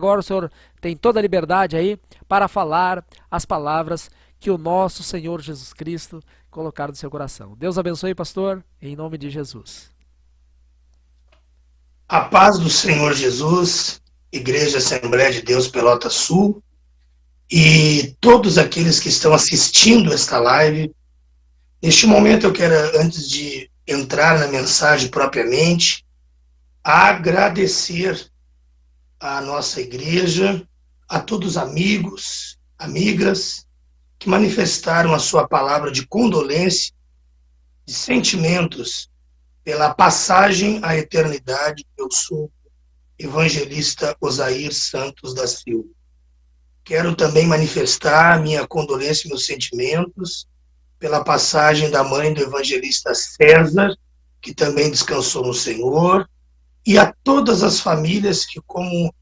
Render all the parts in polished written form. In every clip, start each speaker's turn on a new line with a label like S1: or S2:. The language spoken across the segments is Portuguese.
S1: agora o senhor tem toda a liberdade aí para falar as palavras que o nosso Senhor Jesus Cristo colocar no seu coração. Deus abençoe, pastor, em nome de Jesus.
S2: A paz do Senhor Jesus, Igreja Assembleia de Deus Pelotas Sul, e todos aqueles que estão assistindo esta live. Neste momento eu quero, antes de entrar na mensagem propriamente, agradecer à nossa igreja, a todos os amigos, amigas, que manifestaram a sua palavra de condolência, de sentimentos, pela passagem à eternidade. Eu sou evangelista Osair Santos da Silva. Quero também manifestar minha condolência e meus sentimentos pela passagem da mãe do evangelista César, que também descansou no Senhor, e a todas as famílias que, como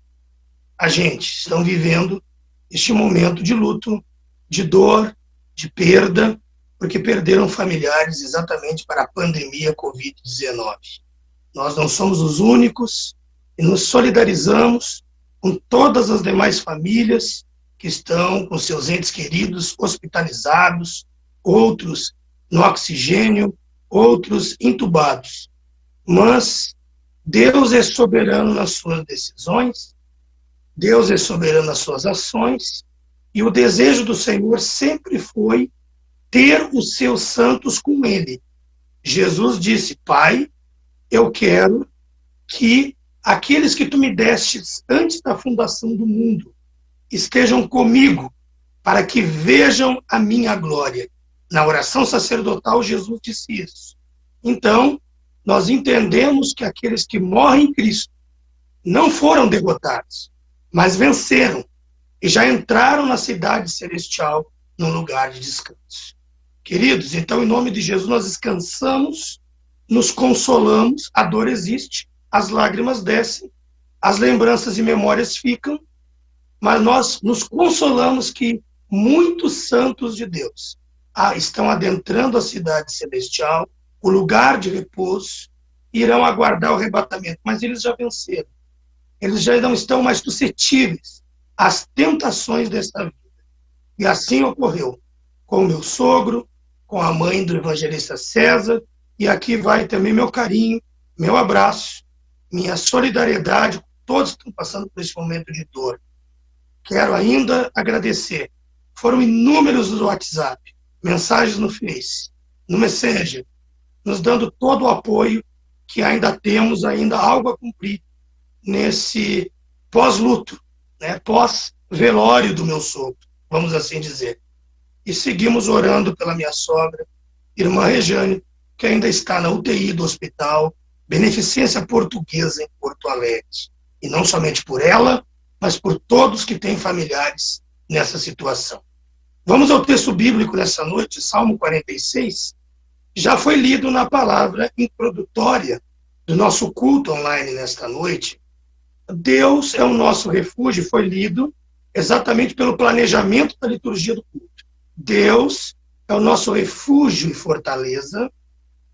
S2: a gente, estão vivendo este momento de luto, de dor, de perda, porque perderam familiares exatamente para a pandemia Covid-19. Nós não somos os únicos e nos solidarizamos com todas as demais famílias que estão com seus entes queridos hospitalizados, outros no oxigênio, outros entubados. Mas Deus é soberano nas suas decisões, Deus é soberano nas suas ações, e o desejo do Senhor sempre foi ter os seus santos com Ele. Jesus disse: Pai, eu quero que aqueles que tu me destes antes da fundação do mundo estejam comigo, para que vejam a minha glória. Na oração sacerdotal, Jesus disse isso. Então, nós entendemos que aqueles que morrem em Cristo não foram derrotados, mas venceram e já entraram na cidade celestial, num lugar de descanso. Queridos, então, em nome de Jesus, nós descansamos, nos consolamos, a dor existe, as lágrimas descem, as lembranças e memórias ficam, mas nós nos consolamos que muitos santos de Deus estão adentrando a cidade celestial, o lugar de repouso, irão aguardar o arrebatamento, mas eles já venceram. Eles já não estão mais suscetíveis às tentações desta vida. E assim ocorreu com o meu sogro, com a mãe do evangelista César, e aqui vai também meu carinho, meu abraço, minha solidariedade com todos que estão passando por esse momento de dor. Quero ainda agradecer. Foram inúmeros no WhatsApp, mensagens no Face, no Messenger, nos dando todo o apoio, que ainda temos ainda algo a cumprir nesse pós-luto, né, pós-velório do meu sogro, vamos assim dizer. E seguimos orando pela minha sogra, irmã Rejane, que ainda está na UTI do hospital Beneficência Portuguesa em Porto Alegre. E não somente por ela, mas por todos que têm familiares nessa situação. Vamos ao texto bíblico nessa noite, Salmo 46. Já foi lido na palavra introdutória do nosso culto online nesta noite. Deus é o nosso refúgio, foi lido exatamente pelo planejamento da liturgia do culto. Deus é o nosso refúgio e fortaleza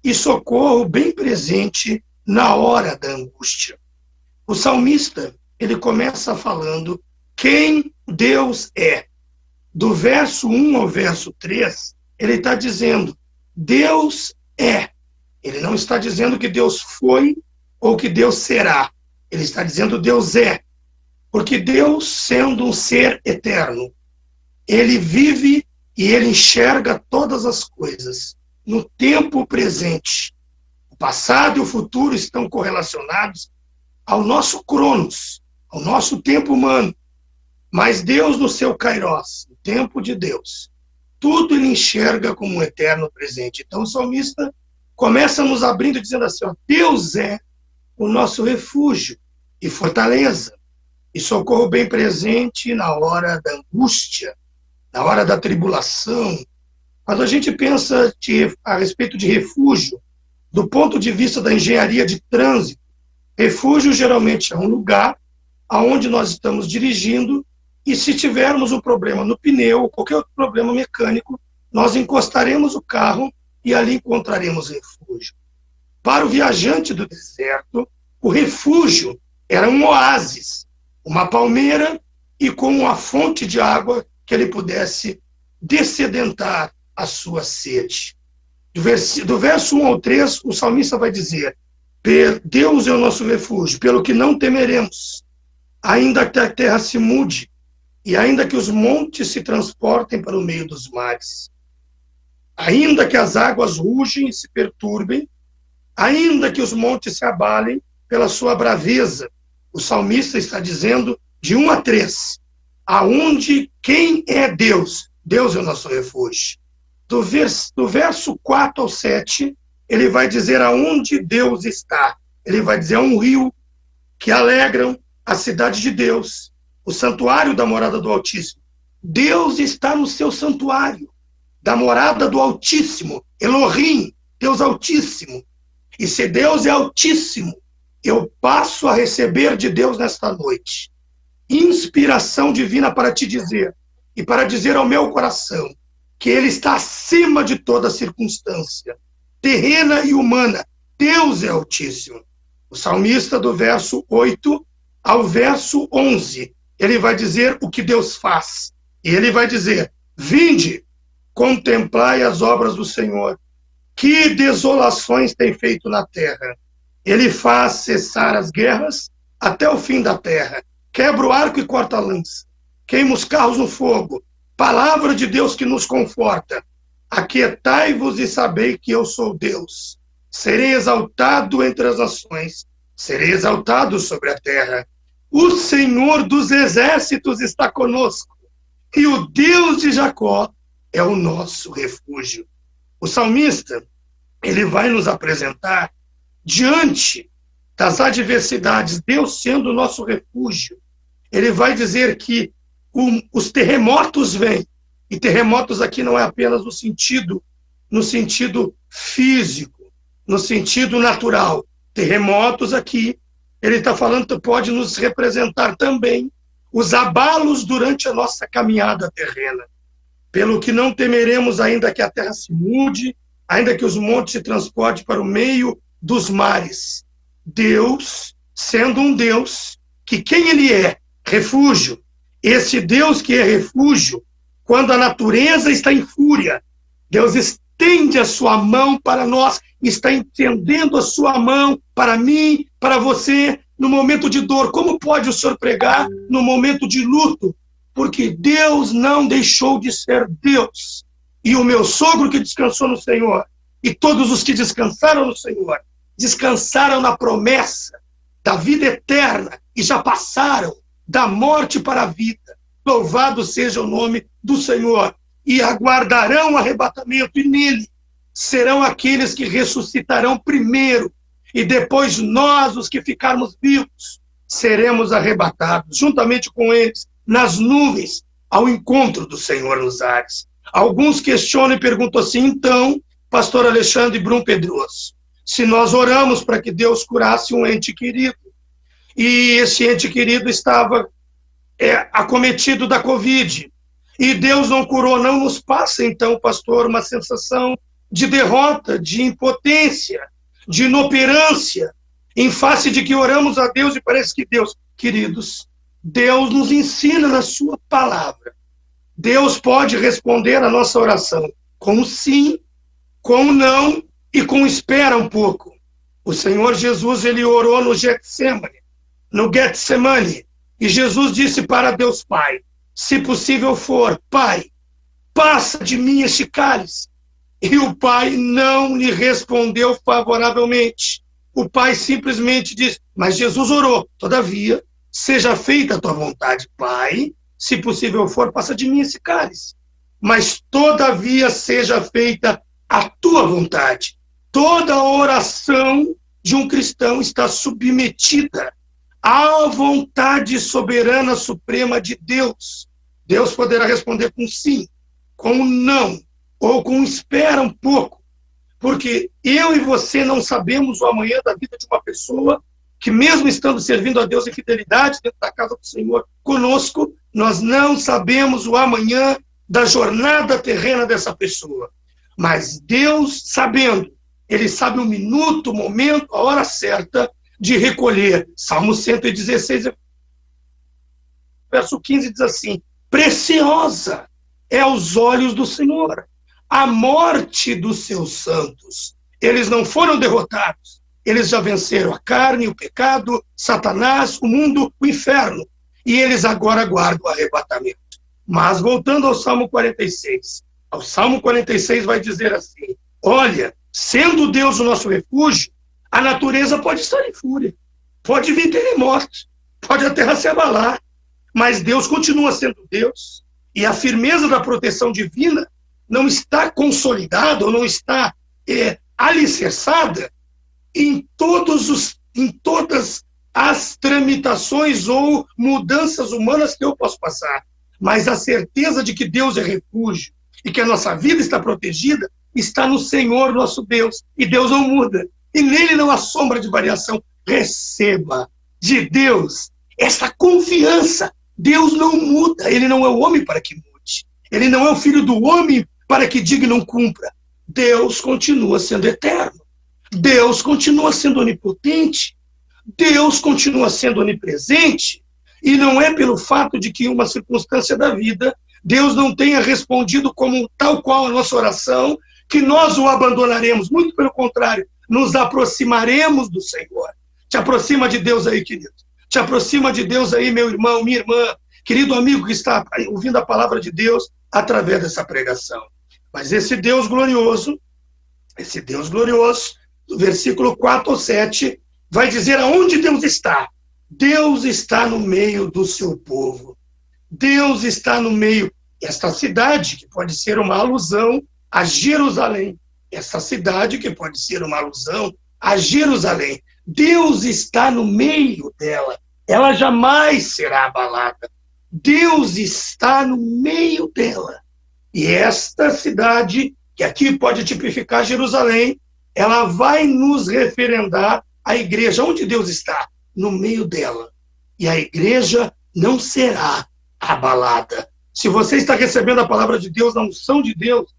S2: e socorro bem presente na hora da angústia. O salmista, ele começa falando quem Deus é. Do verso 1 ao verso 3, ele está dizendo, Deus é. Ele não está dizendo que Deus foi ou que Deus será. Ele está dizendo Deus é. Porque Deus, sendo um ser eterno, ele vive e ele enxerga todas as coisas no tempo presente. O passado e o futuro estão correlacionados ao nosso cronos, ao nosso tempo humano. Mas Deus, no seu kairos, o tempo de Deus, tudo ele enxerga como um eterno presente. Então o salmista começa nos abrindo dizendo assim, ó, Deus é o nosso refúgio e fortaleza, e socorro bem presente na hora da angústia, na hora da tribulação. Quando a gente pensa a respeito de refúgio, do ponto de vista da engenharia de trânsito, refúgio geralmente é um lugar aonde nós estamos dirigindo e se tivermos um problema no pneu ou qualquer outro problema mecânico, nós encostaremos o carro e ali encontraremos refúgio. Para o viajante do deserto, o refúgio era um oásis uma palmeira e com uma fonte de água que ele pudesse dessedentar a sua sede. Do verso 1 ao 3, o salmista vai dizer: Deus é o nosso refúgio, pelo que não temeremos, ainda que a terra se mude, e ainda que os montes se transportem para o meio dos mares, ainda que as águas rugem e se perturbem, ainda que os montes se abalem pela sua braveza. O salmista está dizendo de 1 a 3, aonde quem é Deus? Deus é o nosso refúgio. Do verso 4 ao 7, ele vai dizer aonde Deus está. Ele vai dizer: é um rio que alegram a cidade de Deus, o santuário da morada do Altíssimo. Deus está no seu santuário, da morada do Altíssimo, Elohim, Deus Altíssimo. E se Deus é Altíssimo, eu passo a receber de Deus nesta noite inspiração divina para te dizer, e para dizer ao meu coração, que Ele está acima de toda circunstância, terrena e humana. Deus é Altíssimo. O salmista, do verso 8 ao verso 11, ele vai dizer o que Deus faz. E ele vai dizer: vinde, contemplai as obras do Senhor, que desolações tem feito na terra. Ele faz cessar as guerras até o fim da terra, quebra o arco e corta a lança, queima os carros no fogo. Palavra de Deus que nos conforta. Aquietai-vos e sabei que eu sou Deus. Serei exaltado entre as nações, serei exaltado sobre a terra. O Senhor dos exércitos está conosco, e o Deus de Jacó é o nosso refúgio. O salmista, ele vai nos apresentar, diante das adversidades, Deus sendo o nosso refúgio. Ele vai dizer que os terremotos vêm, e terremotos aqui não é apenas no sentido físico, no sentido natural. Terremotos aqui, ele está falando que pode nos representar também os abalos durante a nossa caminhada terrena. Pelo que não temeremos, ainda que a terra se mude, ainda que os montes se transportem para o meio dos mares. Deus, sendo um Deus, que quem Ele é? Refúgio. Esse Deus que é refúgio, quando a natureza está em fúria, Deus estende a sua mão para nós, está estendendo a sua mão para mim, para você, no momento de dor. Como pode o Senhor pregar no momento de luto? Porque Deus não deixou de ser Deus. E o meu sogro que descansou no Senhor, e todos os que descansaram no Senhor, descansaram na promessa da vida eterna e já passaram da morte para a vida. Louvado seja o nome do Senhor. E aguardarão o arrebatamento, e nele serão aqueles que ressuscitarão primeiro, e depois nós, os que ficarmos vivos, seremos arrebatados, juntamente com eles, nas nuvens, ao encontro do Senhor nos ares. Alguns questionam e perguntam assim: então, pastor Alexandre Brum Pedroso, se nós oramos para que Deus curasse um ente querido, e esse ente querido estava acometido da Covid, e Deus não curou, não nos passa então, pastor, uma sensação de derrota, de impotência, de inoperância, em face de que oramos a Deus e parece que Deus, queridos, Deus nos ensina na sua palavra. Deus pode responder a nossa oração com sim, com não e com espera um pouco. O Senhor Jesus, ele orou no Getsemane, e Jesus disse para Deus Pai: se possível for, Pai, passa de mim este cálice. E o Pai não lhe respondeu favoravelmente. O Pai simplesmente disse: mas Jesus orou, todavia, seja feita a tua vontade, Pai, se possível for, passa de mim esse cálice. Mas todavia seja feita a tua vontade. Toda oração de um cristão está submetida à vontade soberana suprema de Deus. Deus poderá responder com sim, com não, ou com espera um pouco, porque eu e você não sabemos o amanhã da vida de uma pessoa que, mesmo estando servindo a Deus em fidelidade dentro da casa do Senhor conosco, nós não sabemos o amanhã da jornada terrena dessa pessoa. Mas Deus, sabendo, Ele sabe o minuto, o momento, a hora certa de recolher. Salmo 116, verso 15 diz assim: preciosa é aos olhos do Senhor a morte dos seus santos. Eles não foram derrotados. Eles já venceram a carne, o pecado, Satanás, o mundo, o inferno. E eles agora aguardam o arrebatamento. Mas voltando ao Salmo 46. O Salmo 46 vai dizer assim: olha, sendo Deus o nosso refúgio, a natureza pode estar em fúria. Pode vir terremoto. Pode a terra se abalar. Mas Deus continua sendo Deus. E a firmeza da proteção divina não está consolidada, ou não está alicerçada em todas as tramitações ou mudanças humanas que eu posso passar. Mas a certeza de que Deus é refúgio e que a nossa vida está protegida está no Senhor nosso Deus. E Deus não muda. E nele não há sombra de variação. Receba de Deus essa confiança. Deus não muda. Ele não é o homem para que mude. Ele não é o filho do homem para que diga e não cumpra. Deus continua sendo eterno. Deus continua sendo onipotente. Deus continua sendo onipresente. E não é pelo fato de que em uma circunstância da vida Deus não tenha respondido como tal qual a nossa oração, que nós o abandonaremos. Muito pelo contrário, nos aproximaremos do Senhor. Te aproxima de Deus aí, querido. Te aproxima de Deus aí, meu irmão, minha irmã, querido amigo que está ouvindo a palavra de Deus através dessa pregação. Mas esse Deus glorioso, do versículo 4 ao 7, vai dizer aonde Deus está. Deus está no meio do seu povo. Deus está no meio. Esta cidade, que pode ser uma alusão a Jerusalém. Esta cidade, que pode ser uma alusão a Jerusalém. Deus está no meio dela. Ela jamais será abalada. Deus está no meio dela. E esta cidade, que aqui pode tipificar Jerusalém, ela vai nos referendar a igreja. Onde Deus está? No meio dela. E a igreja não será abalada. Se você está recebendo a palavra de Deus, na unção de Deus,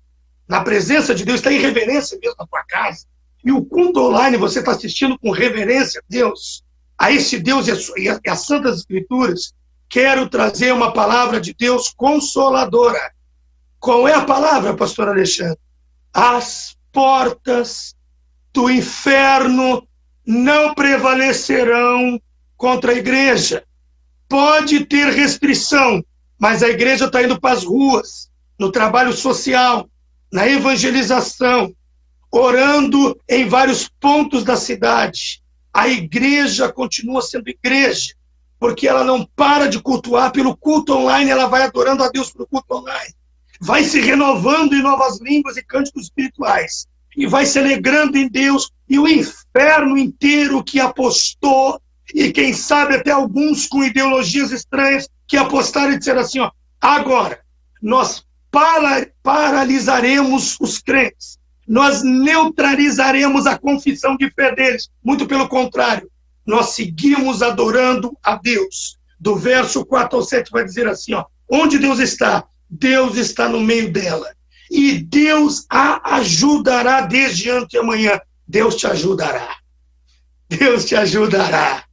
S2: na presença de Deus, está em reverência mesmo na tua casa, e o culto online você está assistindo com reverência a Deus, a esse Deus e as Santas Escrituras, quero trazer uma palavra de Deus consoladora. Qual é a palavra, pastor Alexandre? As portas do inferno não prevalecerão contra a igreja. Pode ter restrição, mas a igreja está indo para as ruas, no trabalho social, na evangelização, orando em vários pontos da cidade. A igreja continua sendo igreja, porque ela não para de cultuar pelo culto online, ela vai adorando a Deus pelo culto online. Vai se renovando em novas línguas e cânticos espirituais. E vai se alegrando em Deus. E o inferno inteiro que apostou, e quem sabe até alguns com ideologias estranhas que apostaram e disseram assim, ó, agora nós paralisaremos os crentes. Nós neutralizaremos a confissão de fé deles. Muito pelo contrário, nós seguimos adorando a Deus. Do verso 4 ao 7 vai dizer assim, ó, onde Deus está? Deus está no meio dela. E Deus a ajudará desde anteamanhã. Deus te ajudará. Deus te ajudará.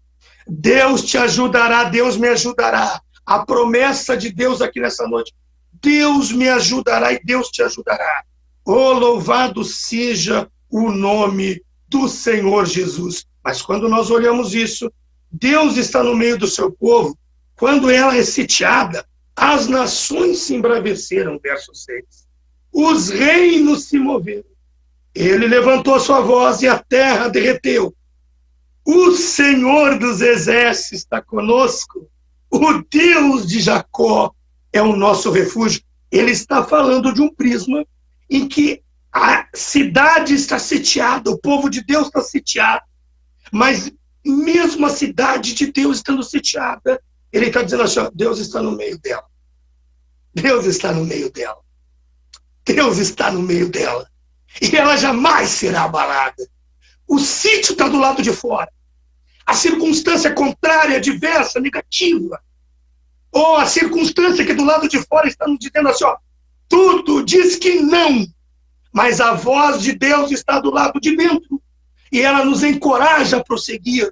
S2: Deus te ajudará. Deus me ajudará. A promessa de Deus aqui nessa noite. Deus me ajudará e Deus te ajudará. Oh, louvado seja o nome do Senhor Jesus. Mas quando nós olhamos isso, Deus está no meio do seu povo. Quando ela é sitiada, as nações se embraveceram, verso 6. Os reinos se moveram. Ele levantou sua voz e a terra derreteu. O Senhor dos exércitos está conosco. O Deus de Jacó é o nosso refúgio. Ele está falando de um prisma em que a cidade está sitiada, o povo de Deus está sitiado. Mas mesmo a cidade de Deus estando sitiada, ele está dizendo assim, ó, Deus está no meio dela. Deus está no meio dela. Deus está no meio dela. E ela jamais será abalada. O sítio está do lado de fora. A circunstância contrária, diversa, negativa, ou a circunstância que do lado de fora está nos dizendo assim, ó, tudo diz que não, mas a voz de Deus está do lado de dentro. E ela nos encoraja a prosseguir.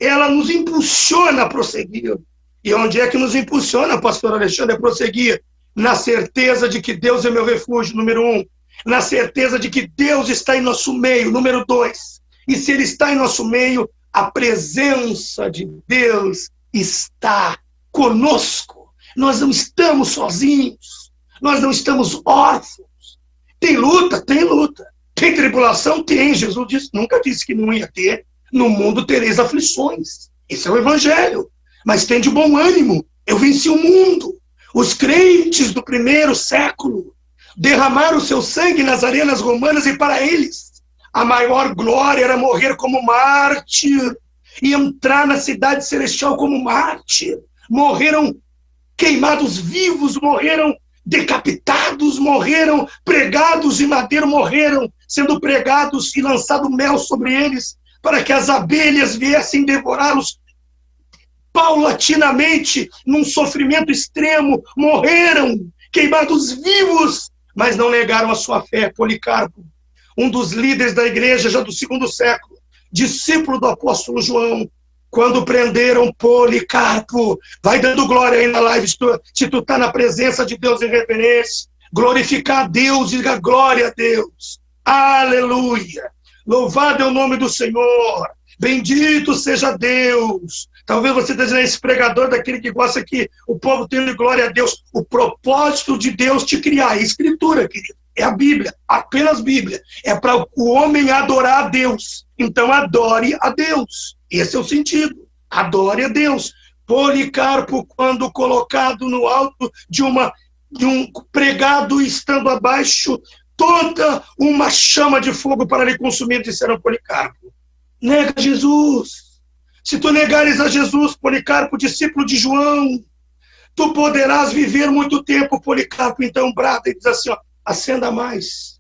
S2: Ela nos impulsiona a prosseguir. E onde é que nos impulsiona, pastor Alexandre, a prosseguir? Na certeza de que Deus é meu refúgio, número 1. Na certeza de que Deus está em nosso meio, número 2. E se Ele está em nosso meio, a presença de Deus está conosco. Nós não estamos sozinhos. Nós não estamos órfãos. Tem luta? Tem luta. Tem tribulação? Tem. Jesus nunca disse que não ia ter. No mundo tereis aflições. Esse é o Evangelho. Mas tem de bom ânimo. Eu venci o mundo. Os crentes do primeiro século derramaram o seu sangue nas arenas romanas e para eles a maior glória era morrer como mártir e entrar na cidade celestial como mártir. Morreram queimados vivos, morreram decapitados, morreram pregados em madeira, morreram sendo pregados e lançado mel sobre eles para que as abelhas viessem devorá-los paulatinamente, num sofrimento extremo, morreram queimados vivos, mas não negaram a sua fé. Policarpo, um dos líderes da igreja já do segundo século, discípulo do apóstolo João, quando prenderam Policarpo, vai dando glória aí na live, se tu está na presença de Deus em reverência, glorificar a Deus, diga glória a Deus, aleluia, louvado é o nome do Senhor, bendito seja Deus. Talvez você esteja esse pregador daquele que gosta que o povo tenha glória a Deus. O propósito de Deus te criar, é escritura, querido. É a Bíblia, apenas Bíblia. É para o homem adorar a Deus. Então adore a Deus. Esse é o sentido. Adore a Deus. Policarpo, quando colocado no alto de um pregado, estando abaixo, toda uma chama de fogo para lhe consumir, disseram Policarpo. Nega Jesus. Se tu negares a Jesus, Policarpo, discípulo de João, tu poderás viver muito tempo. Policarpo então brada e diz assim, ó, acenda mais,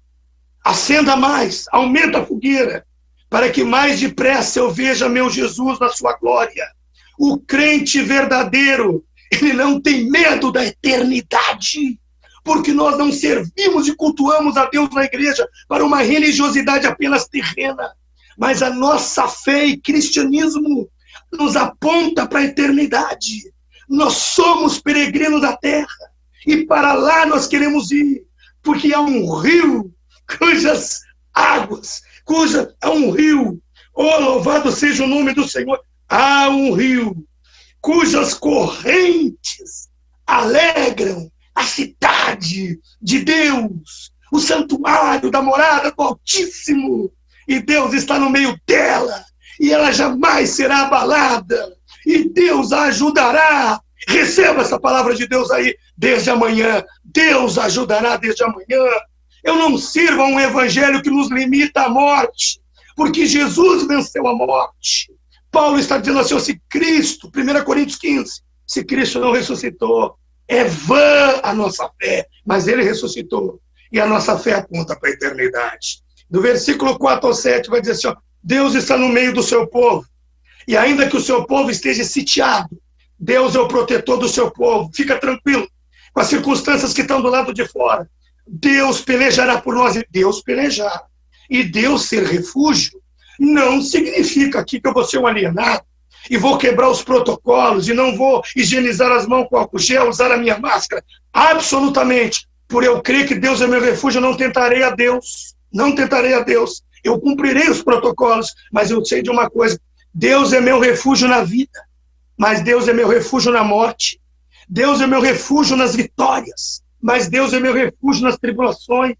S2: aumenta a fogueira, para que mais depressa eu veja meu Jesus na sua glória. O crente verdadeiro, ele não tem medo da eternidade, porque nós não servimos e cultuamos a Deus na igreja para uma religiosidade apenas terrena, mas a nossa fé e cristianismo nos aponta para a eternidade. Nós somos peregrinos da terra e para lá nós queremos ir, porque há um rio cujas águas, há um rio, oh, louvado seja o nome do Senhor, há um rio cujas correntes alegram a cidade de Deus, o santuário da morada do Altíssimo, e Deus está no meio dela, e ela jamais será abalada, e Deus a ajudará. Receba essa palavra de Deus aí, desde amanhã. Deus ajudará desde amanhã. Eu não sirvo a um evangelho que nos limita à morte, porque Jesus venceu a morte. Paulo está dizendo assim, se Cristo, 1 Coríntios 15, se Cristo não ressuscitou, é vã a nossa fé, mas ele ressuscitou, e a nossa fé aponta para a eternidade. Do versículo 4 ao 7 vai dizer assim, Deus está no meio do seu povo, e ainda que o seu povo esteja sitiado, Deus é o protetor do seu povo. Fica tranquilo com as circunstâncias que estão do lado de fora. Deus pelejará por nós, e Deus pelejar. E Deus ser refúgio não significa aqui que eu vou ser um alienado e vou quebrar os protocolos e não vou higienizar as mãos com álcool gel, usar a minha máscara. Absolutamente. Por eu crer que Deus é meu refúgio, eu não tentarei a Deus. Não tentarei a Deus. Eu cumprirei os protocolos, mas eu sei de uma coisa. Deus é meu refúgio na vida, mas Deus é meu refúgio na morte. Deus é meu refúgio nas vitórias, mas Deus é meu refúgio nas tribulações.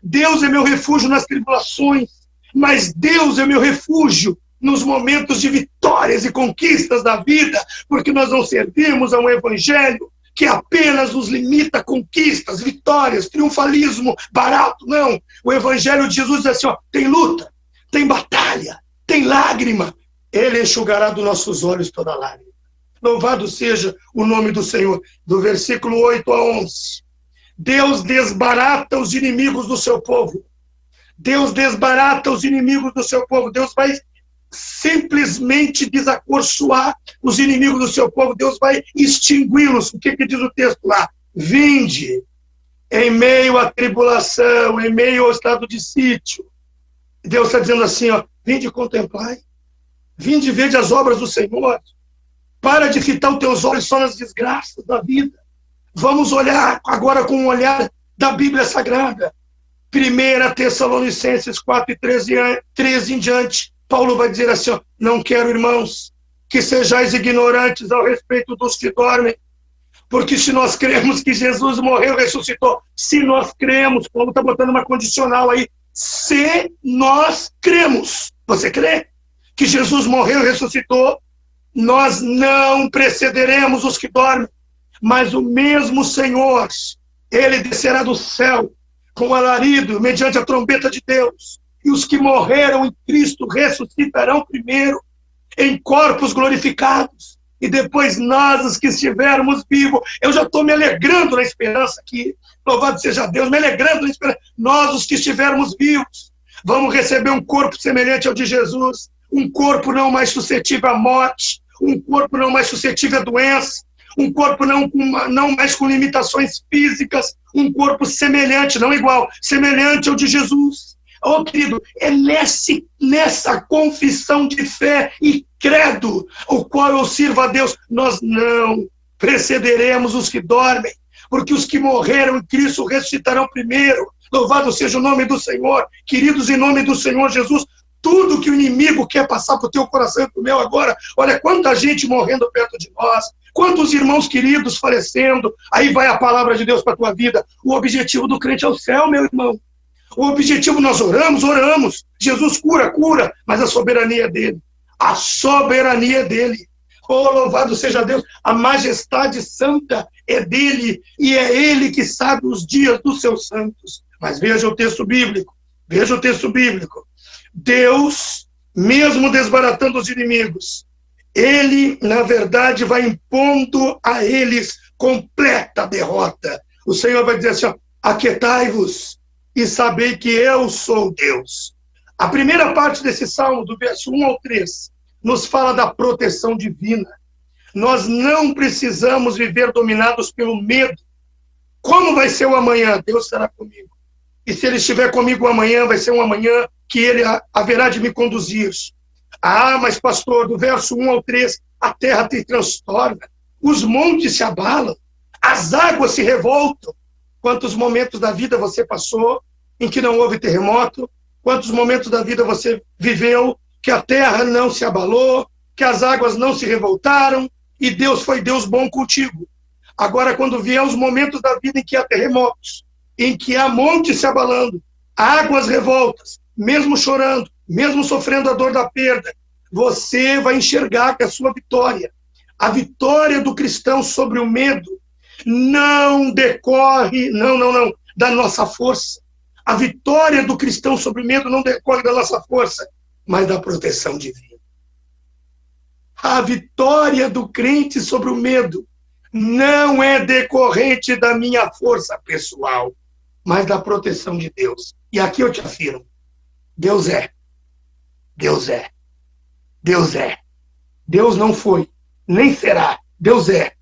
S2: Deus é meu refúgio nas tribulações, mas Deus é meu refúgio nos momentos de vitórias e conquistas da vida, porque nós não servimos a um evangelho que apenas nos limita a conquistas, vitórias, triunfalismo barato, não. O evangelho de Jesus diz assim, tem luta, tem batalha, tem lágrima. Ele enxugará dos nossos olhos toda lágrima. Louvado seja o nome do Senhor. Do versículo 8 a 11. Deus desbarata os inimigos do seu povo. Deus desbarata os inimigos do seu povo. Deus vai simplesmente desacorçoar os inimigos do seu povo. Deus vai extingui-los. O que diz o texto lá? Vinde, em meio à tribulação, em meio ao estado de sítio. Deus está dizendo assim, vinde contemplar. Vinde ver as obras do Senhor. Para de fitar os teus olhos só nas desgraças da vida. Vamos olhar agora com um olhar da Bíblia Sagrada. 1 Tessalonicenses 4, 13 em diante, Paulo vai dizer assim, ó, não quero, irmãos, que sejais ignorantes ao respeito dos que dormem, porque se nós cremos que Jesus morreu e ressuscitou, se nós cremos, Paulo está botando uma condicional aí, se nós cremos, você crê que Jesus morreu e ressuscitou, nós não precederemos os que dormem, mas o mesmo Senhor, ele descerá do céu com alarido, mediante a trombeta de Deus, e os que morreram em Cristo ressuscitarão primeiro em corpos glorificados, e depois nós, os que estivermos vivos, eu já estou me alegrando na esperança aqui, louvado seja Deus, me alegrando na esperança, nós, os que estivermos vivos, vamos receber um corpo semelhante ao de Jesus, um corpo não mais suscetível à morte, um corpo não mais suscetível à doença, um corpo não mais com limitações físicas, um corpo semelhante, não igual, semelhante ao de Jesus. Oh, querido, é nessa confissão de fé e credo, o qual eu sirvo a Deus, nós não precederemos os que dormem, porque os que morreram em Cristo ressuscitarão primeiro. Louvado seja o nome do Senhor. Queridos, em nome do Senhor Jesus, tudo que o inimigo quer passar para o teu coração e para o meu agora, olha quanta gente morrendo perto de nós, quantos irmãos queridos falecendo, aí vai a palavra de Deus para a tua vida. O objetivo do crente é o céu, meu irmão. O objetivo, nós oramos, Jesus cura, mas a soberania é dele. A soberania é dele. Oh, louvado seja Deus, a majestade santa é dele, e é ele que sabe os dias dos seus santos. Mas veja o texto bíblico, Deus, mesmo desbaratando os inimigos, ele, na verdade, vai impondo a eles completa derrota. O Senhor vai dizer assim, ó, aquietai-vos e sabei que eu sou Deus. A primeira parte desse salmo, do verso 1 ao 3, nos fala da proteção divina. Nós não precisamos viver dominados pelo medo. Como vai ser o amanhã? Deus estará comigo. E se ele estiver comigo amanhã, vai ser um amanhã que ele haverá de me conduzir. Ah, mas pastor, do verso 1 ao 3, a terra te transtorna, os montes se abalam, as águas se revoltam. Quantos momentos da vida você passou em que não houve terremoto? Quantos momentos da vida você viveu que a terra não se abalou, que as águas não se revoltaram, e Deus foi Deus bom contigo? Agora, quando vier os momentos da vida em que há terremotos, em que há montes se abalando, águas revoltas, mesmo chorando, mesmo sofrendo a dor da perda, você vai enxergar que a sua vitória, a vitória do cristão sobre o medo, não decorre, da nossa força. A vitória do cristão sobre o medo não decorre da nossa força, mas da proteção divina. A vitória do crente sobre o medo não é decorrente da minha força pessoal, mas da proteção de Deus. E aqui eu te afirmo, Deus é. Deus é. Deus é. Deus não foi, nem será. Deus é.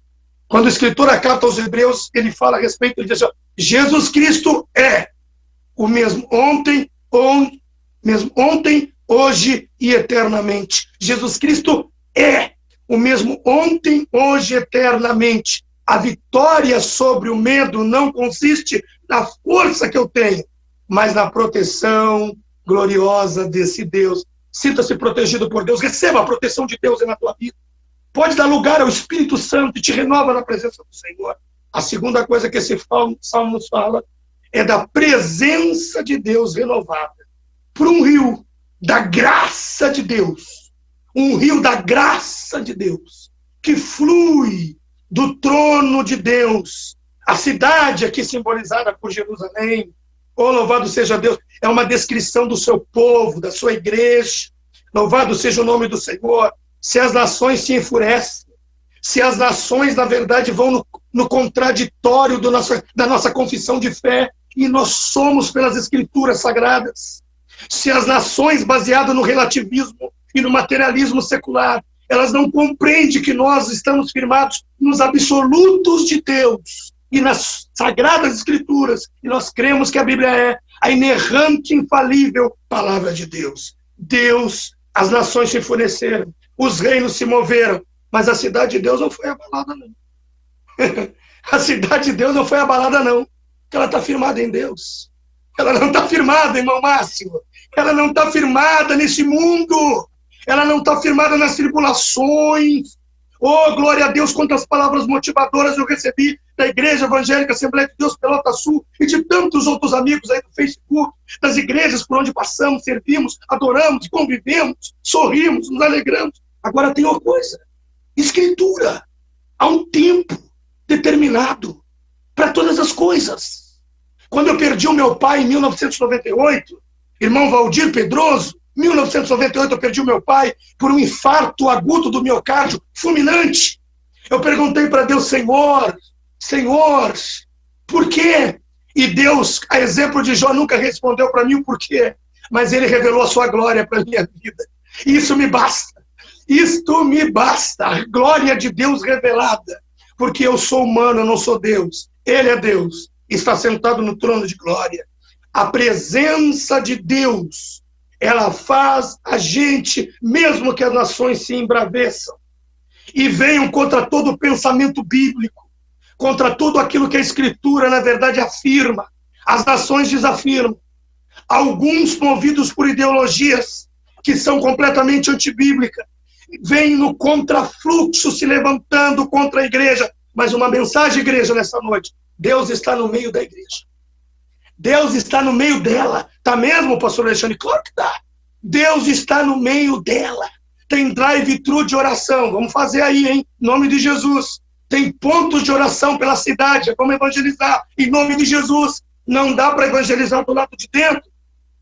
S2: Quando o escritor da carta aos Hebreus, ele fala a respeito, ele diz assim, Jesus Cristo é o mesmo ontem, hoje e eternamente. Jesus Cristo é o mesmo ontem, hoje e eternamente. A vitória sobre o medo não consiste na força que eu tenho, mas na proteção gloriosa desse Deus. Sinta-se protegido por Deus, receba a proteção de Deus na tua vida. Pode dar lugar ao Espírito Santo e te renova na presença do Senhor. A segunda coisa que esse salmo nos fala é da presença de Deus renovada por um rio da graça de Deus. Um rio da graça de Deus que flui do trono de Deus. A cidade aqui simbolizada por Jerusalém, oh, louvado seja Deus, é uma descrição do seu povo, da sua igreja. Louvado seja o nome do Senhor. Se as nações se enfurecem, se as nações, na verdade, vão no contraditório da nossa confissão de fé, e nós somos pelas Escrituras Sagradas, se as nações, baseadas no relativismo e no materialismo secular, elas não compreendem que nós estamos firmados nos absolutos de Deus e nas Sagradas Escrituras, e nós cremos que a Bíblia é a inerrante, infalível palavra de Deus. Deus, as nações se enfureceram, os reinos se moveram, Mas a cidade de Deus não foi abalada, não. A cidade de Deus não foi abalada, não. Porque ela está firmada em Deus. Ela não está firmada, irmão Márcio. Ela não está firmada nesse mundo. Ela não está firmada nas tribulações. Oh, glória a Deus, quantas palavras motivadoras eu recebi da Igreja Evangélica Assembleia de Deus Pelota Sul e de tantos outros amigos aí do Facebook, das igrejas por onde passamos, servimos, adoramos, convivemos, sorrimos, nos alegramos. Agora tem uma coisa, Escritura. Há um tempo determinado para todas as coisas. Quando eu perdi o meu pai em 1998, irmão Valdir Pedroso, em 1998 eu perdi o meu pai por um infarto agudo do miocárdio fulminante. Eu perguntei para Deus, Senhor, por quê? E Deus, a exemplo de Jó, nunca respondeu para mim o porquê, mas ele revelou a sua glória para a minha vida. E isso me basta. Isto me basta, a glória de Deus revelada, porque eu sou humano, eu não sou Deus. Ele é Deus, está sentado no trono de glória. A presença de Deus, ela faz a gente, mesmo que as nações se embraveçam e venham contra todo o pensamento bíblico, contra tudo aquilo que a Escritura, na verdade, afirma, as nações desafirmam. Alguns, movidos por ideologias que são completamente antibíblicas, vêm no contrafluxo se levantando contra a igreja. Mas uma mensagem, igreja, nessa noite: Deus está no meio da igreja. Deus está no meio dela. Está mesmo, pastor Alexandre? Claro que está. Deus está no meio dela. Tem drive-thru de oração. Vamos fazer aí, hein? Em nome de Jesus. Tem pontos de oração pela cidade. Vamos evangelizar. Em nome de Jesus. Não dá para evangelizar do lado de dentro.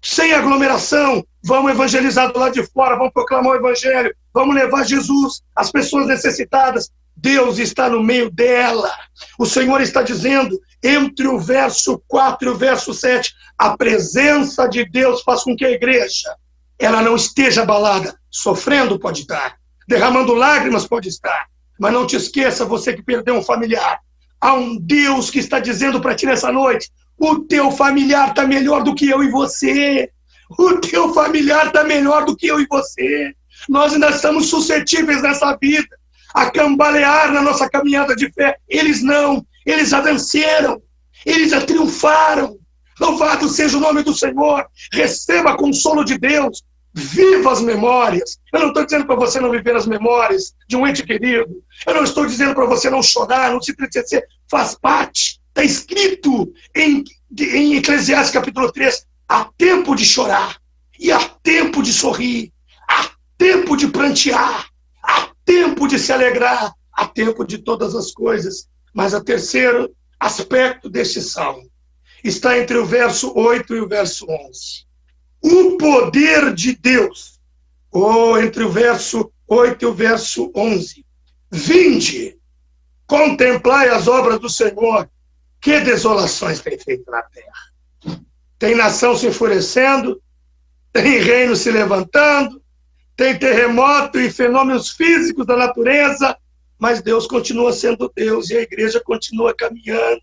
S2: Sem aglomeração. Vamos evangelizar do lado de fora. Vamos proclamar o evangelho. Vamos levar Jesus às pessoas necessitadas. Deus está no meio dela. O Senhor está dizendo, entre o verso 4 e o verso 7, a presença de Deus faz com que a igreja, ela não esteja abalada. Sofrendo pode estar, derramando lágrimas pode estar, mas não te esqueça, você que perdeu um familiar, há um Deus que está dizendo para ti nessa noite, o teu familiar está melhor do que eu e você. O teu familiar está melhor do que eu e você. Nós ainda estamos suscetíveis nessa vida a cambalear na nossa caminhada de fé. Eles não, eles já venceram, eles já triunfaram. Louvado seja o nome do Senhor. Receba consolo de Deus. Viva as memórias. Eu não estou dizendo para você não viver as memórias de um ente querido. Eu não estou dizendo para você não chorar, não se entristecer. Faz parte. Está escrito em Eclesiastes capítulo 3. Há tempo de chorar e há tempo de sorrir. Há tempo de prantear. Há tempo de se alegrar. Há tempo de todas as coisas. Mas o terceiro aspecto deste salmo está entre o verso 8 e o verso 11. O poder de Deus, ou entre o verso 8 e o verso 11. Vinde, contemplai as obras do Senhor, que desolações tem feito na terra. Tem nação se enfurecendo, tem reino se levantando, tem terremoto e fenômenos físicos da natureza, mas Deus continua sendo Deus e a igreja continua caminhando.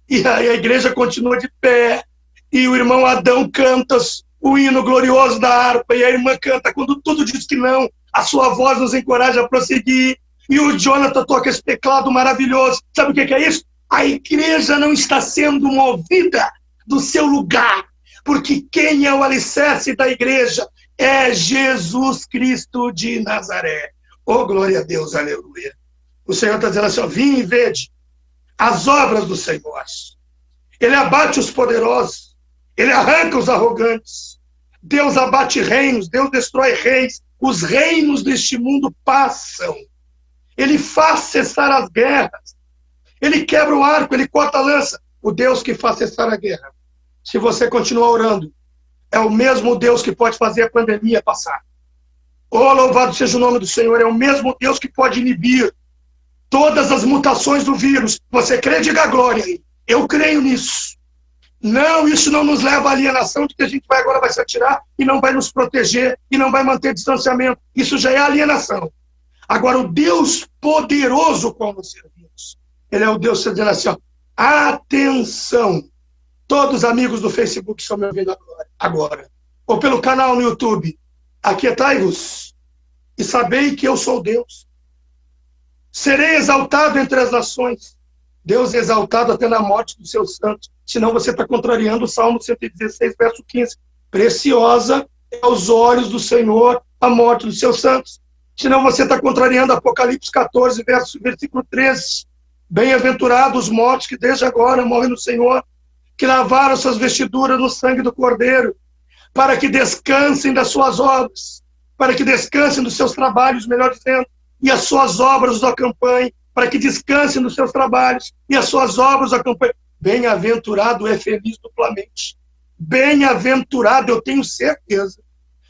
S2: E aí a igreja continua de pé, e o irmão Adão canta o hino glorioso da harpa, e a irmã canta quando tudo diz que não, a sua voz nos encoraja a prosseguir, e o Jonathan toca esse teclado maravilhoso. Sabe o que é isso? A igreja não está sendo movida do seu lugar, porque quem é o alicerce da igreja é Jesus Cristo de Nazaré. Oh, glória a Deus, aleluia. O Senhor está dizendo assim, ó, vim e vede as obras do Senhor. Ele abate os poderosos, ele arranca os arrogantes. Deus abate reinos, Deus destrói reis. Os reinos deste mundo passam. Ele faz cessar as guerras. Ele quebra o arco, ele corta a lança. O Deus que faz cessar a guerra, se você continuar orando, é o mesmo Deus que pode fazer a pandemia passar. Oh, louvado seja o nome do Senhor. É o mesmo Deus que pode inibir todas as mutações do vírus. Você crê? Diga a glória aí. Eu creio nisso. Não, isso não nos leva à alienação de que a gente agora vai se atirar e não vai nos proteger e não vai manter distanciamento. Isso já é alienação. Agora, o Deus poderoso qual nós servimos, ele é o Deus dizendo assim, ó, atenção, todos os amigos do Facebook estão me ouvindo agora, ou pelo canal no YouTube, aquietai-vos e sabei que eu sou Deus. Serei exaltado entre as nações. Deus é exaltado até na morte dos seus santos. Senão você está contrariando o Salmo 116, verso 15. Preciosa é aos olhos do Senhor a morte dos seus santos. Senão você está contrariando Apocalipse 14, versículo 13. Bem-aventurados os mortos que desde agora morrem no Senhor, que lavaram suas vestiduras no sangue do Cordeiro, para que descansem das suas obras, para que descansem dos seus trabalhos, melhor dizendo, e as suas obras os acompanhem, para que descansem dos seus trabalhos, e as suas obras os acompanhem. Bem-aventurado é feliz duplamente. Bem-aventurado, eu tenho certeza,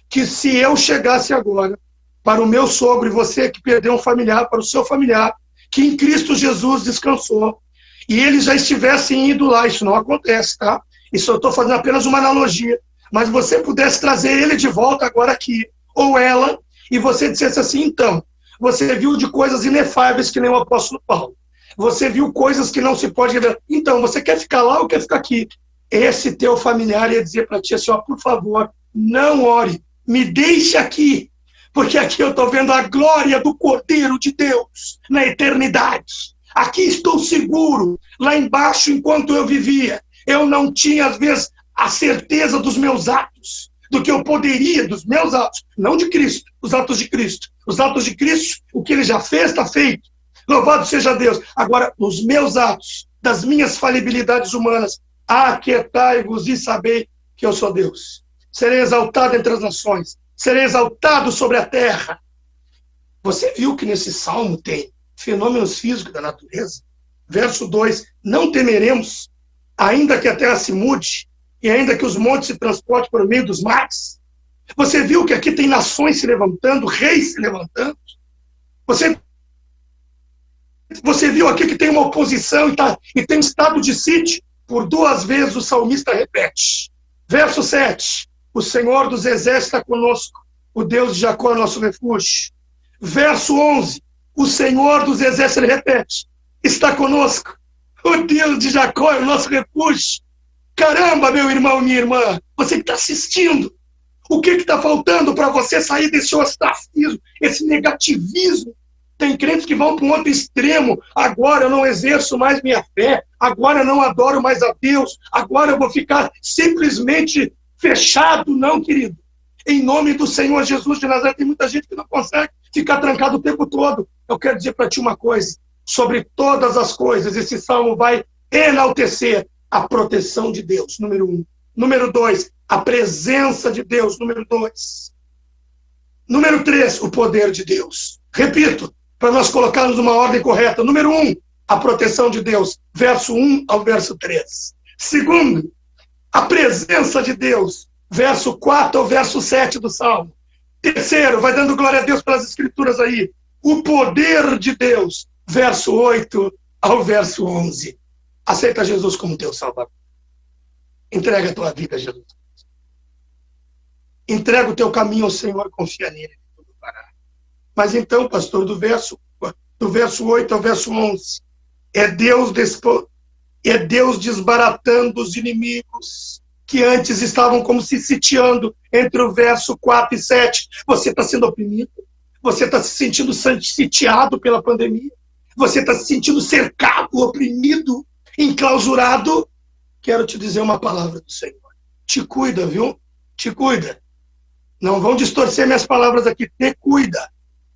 S2: que se eu chegasse agora para o meu sogro e você que perdeu um familiar, para o seu familiar, que em Cristo Jesus descansou, e eles já estivessem indo lá, isso não acontece, tá? Isso eu estou fazendo apenas uma analogia, mas você pudesse trazer ele de volta agora aqui, ou ela, e você dissesse assim, então, você viu de coisas inefáveis que nem o apóstolo Paulo, você viu coisas que não se pode ver, então, você quer ficar lá ou quer ficar aqui? Esse teu familiar ia dizer para ti assim, ó, por favor, não ore, me deixe aqui, porque aqui eu estou vendo a glória do Cordeiro de Deus na eternidade. Aqui estou seguro. Lá embaixo, enquanto eu vivia, eu não tinha, às vezes, a certeza dos meus atos, do que eu poderia, dos meus atos, não de Cristo, os atos de Cristo. Os atos de Cristo, o que ele já fez, está feito. Louvado seja Deus. Agora, os meus atos, das minhas falibilidades humanas, aquietai-vos e sabei que eu sou Deus. Serei exaltado entre as nações. Serei exaltado sobre a terra. Você viu que nesse salmo tem fenômenos físicos da natureza? Verso 2, não temeremos, ainda que a terra se mude, e ainda que os montes se transportem por meio dos mares. Você viu que aqui tem nações se levantando, reis se levantando? Você viu aqui que tem uma oposição e tem um estado de sítio? Por 2 vezes o salmista repete. Verso 7, o Senhor dos exércitos está conosco, o Deus de Jacó é nosso refúgio. Verso 11, o Senhor dos exércitos, ele repete, está conosco, o Deus de Jacó é o nosso refúgio. Caramba, meu irmão, minha irmã, você que está assistindo, o que está faltando para você sair desse ostracismo, esse negativismo? Tem crentes que vão para um outro extremo. Agora eu não exerço mais minha fé, agora eu não adoro mais a Deus, agora eu vou ficar simplesmente fechado. Não, querido. Em nome do Senhor Jesus de Nazaré, tem muita gente que não consegue ficar trancado o tempo todo. Eu quero dizer para ti uma coisa, sobre todas as coisas, esse salmo vai enaltecer a proteção de Deus, número 1. Número 2, a presença de Deus, número 2. Número 3, o poder de Deus. Repito, para nós colocarmos uma ordem correta. Número 1, a proteção de Deus, verso 1 ao verso 3. Segundo, a presença de Deus, verso 4 ao verso 7 do Salmo. Terceiro, vai dando glória a Deus pelas escrituras aí, o poder de Deus, verso 8 ao verso 11. Aceita Jesus como teu Salvador. Entrega a tua vida a Jesus. Entrega o teu caminho ao Senhor, confia nele. Tudo fará. Mas então, pastor, do verso 8 ao verso 11, é Deus desbaratando os inimigos que antes estavam como se sitiando entre o verso 4 e 7. Você está sendo oprimido? Você está se sentindo sitiado pela pandemia? Você está se sentindo cercado, oprimido, enclausurado? Quero te dizer uma palavra do Senhor. Te cuida, viu? Te cuida. Não vão distorcer minhas palavras aqui. Te cuida.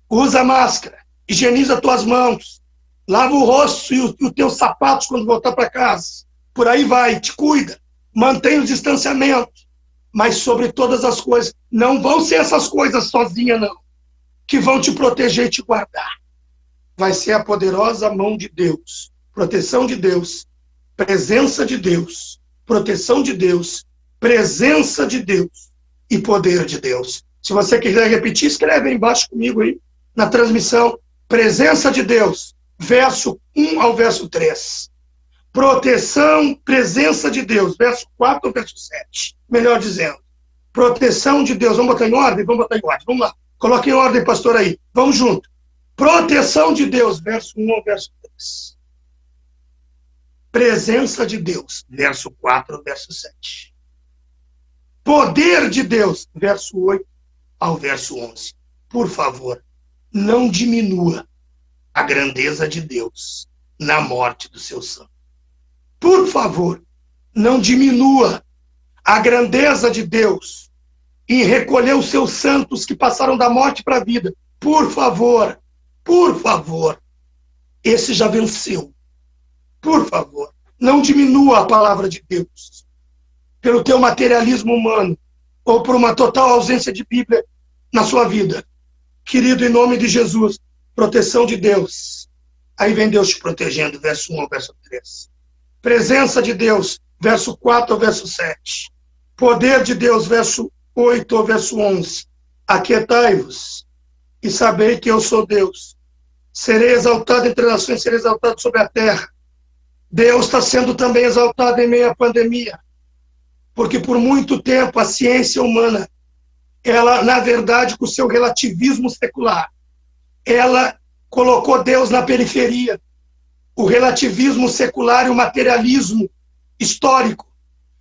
S2: Usa máscara. Higieniza tuas mãos. Lava o rosto e os teus sapatos quando voltar para casa. Por aí vai. Te cuida. Mantém o distanciamento. Mas sobre todas as coisas, não vão ser essas coisas sozinhas, não, que vão te proteger e te guardar. Vai ser a poderosa mão de Deus. Proteção de Deus. Presença de Deus. Proteção de Deus. Presença de Deus. E poder de Deus. Se você quiser repetir, escreve aí embaixo comigo aí, na transmissão. Presença de Deus, verso 1 ao verso 3. Proteção, presença de Deus, verso 4 ao verso 7. Melhor dizendo. Proteção de Deus. Vamos botar em ordem? Vamos botar em ordem. Vamos lá. Coloque em ordem, pastor, aí. Vamos junto. Proteção de Deus, verso 1 ao verso 3. Presença de Deus, verso 4 ao verso 7. Poder de Deus, verso 8 ao verso 11. Por favor, não diminua a grandeza de Deus na morte do seu santo. Por favor, não diminua a grandeza de Deus em recolher os seus santos que passaram da morte para a vida. Por favor, esse já venceu. Por favor, não diminua a palavra de Deus pelo teu materialismo humano ou por uma total ausência de Bíblia na sua vida. Querido, em nome de Jesus, proteção de Deus. Aí vem Deus te protegendo, verso 1 ao verso 3. Presença de Deus, verso 4 ao verso 7. Poder de Deus, verso 8 ao verso 11. Aquietai-vos e sabei que eu sou Deus. Serei exaltado entre nações, serei exaltado sobre a terra. Deus está sendo também exaltado em meio à pandemia. Porque por muito tempo a ciência humana, ela, na verdade, com o seu relativismo secular, ela colocou Deus na periferia. O relativismo secular e o materialismo histórico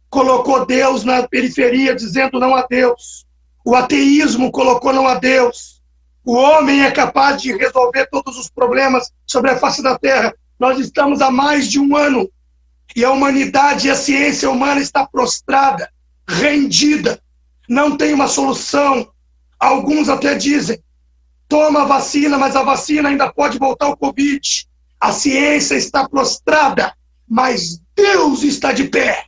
S2: colocou Deus na periferia, dizendo não a Deus. O ateísmo colocou não a Deus. O homem é capaz de resolver todos os problemas sobre a face da terra. Nós estamos há mais de um ano e a humanidade e a ciência humana está prostrada, rendida. Não tem uma solução. Alguns até dizem, toma a vacina, mas a vacina ainda pode voltar ao Covid. A ciência está prostrada, mas Deus está de pé.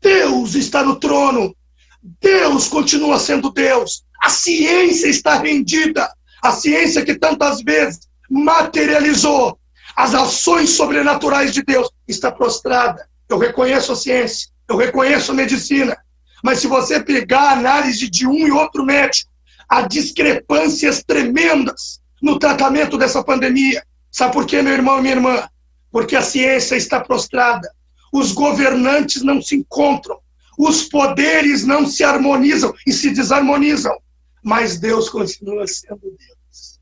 S2: Deus está no trono. Deus continua sendo Deus. A ciência está rendida. A ciência que tantas vezes materializou as ações sobrenaturais de Deus está prostrada. Eu reconheço a ciência, eu reconheço a medicina. Mas se você pegar a análise de um e outro médico, há discrepâncias tremendas no tratamento dessa pandemia. Sabe por quê, meu irmão e minha irmã? Porque a ciência está prostrada. Os governantes não se encontram. Os poderes não se harmonizam e se desarmonizam. Mas Deus continua sendo Deus.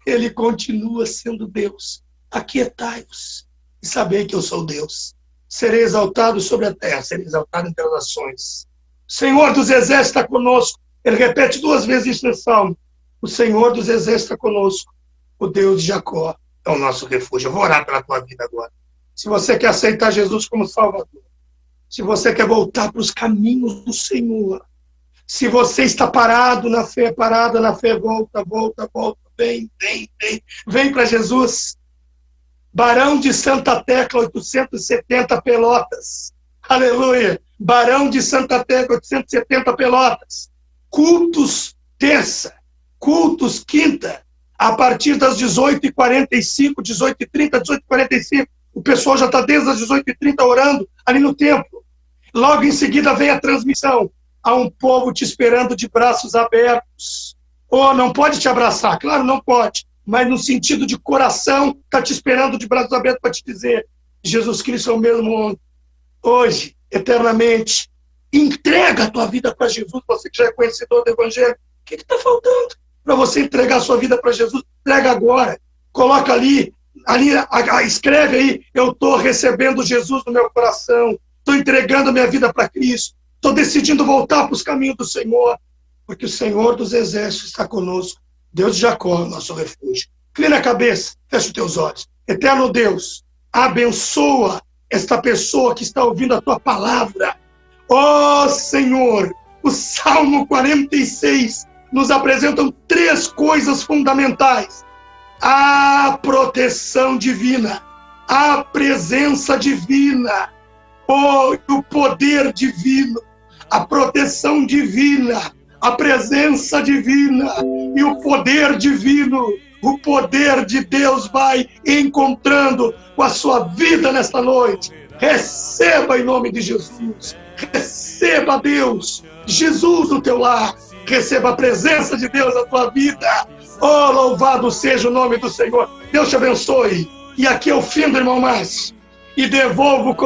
S2: Ele continua sendo Deus. Aquietai-vos e sabei que eu sou Deus. Serei exaltado sobre a terra, serei exaltado entre as nações. O Senhor dos Exércitos está conosco. Ele repete 2 vezes isso no Salmo. O Senhor dos Exércitos está conosco. O Deus de Jacó é o nosso refúgio. Eu vou orar pela tua vida agora. Se você quer aceitar Jesus como Salvador, se você quer voltar para os caminhos do Senhor, se você está parado na fé, parada na fé, volta, vem para Jesus. Barão de Santa Tecla, 870 Pelotas. Aleluia. Barão de Santa Tecla, 870 Pelotas. Cultos terça, cultos quinta, a partir das 18h45, 18h30, 18h45. O pessoal já está desde as 18h30 orando ali no templo. Logo em seguida vem a transmissão. Há um povo te esperando de braços abertos. Oh, não pode te abraçar? Claro, não pode. Mas no sentido de coração, está te esperando de braços abertos para te dizer: Jesus Cristo é o mesmo hoje, eternamente. Entrega a tua vida para Jesus, você que já é conhecedor do Evangelho. O que está faltando para você entregar a sua vida para Jesus? Entrega agora. Coloca ali, escreve aí: eu estou recebendo Jesus no meu coração. Estou entregando a minha vida para Cristo. Estou decidindo voltar para os caminhos do Senhor. Porque o Senhor dos Exércitos está conosco. Deus de Jacó, nosso refúgio. Inclina a cabeça, fecha os teus olhos. Eterno Deus, abençoa esta pessoa que está ouvindo a tua palavra. Ó Senhor, o Salmo 46 nos apresentam 3 coisas fundamentais: a proteção divina, a presença divina, o poder divino, a proteção divina, a presença divina e o poder divino. O poder de Deus vai encontrando com a sua vida nesta noite. Receba em nome de Jesus. Receba, Deus, Jesus no teu lar. Receba a presença de Deus na tua vida. Oh, louvado seja o nome do Senhor. Deus te abençoe. E aqui é o fim do irmão Márcio. E devolvo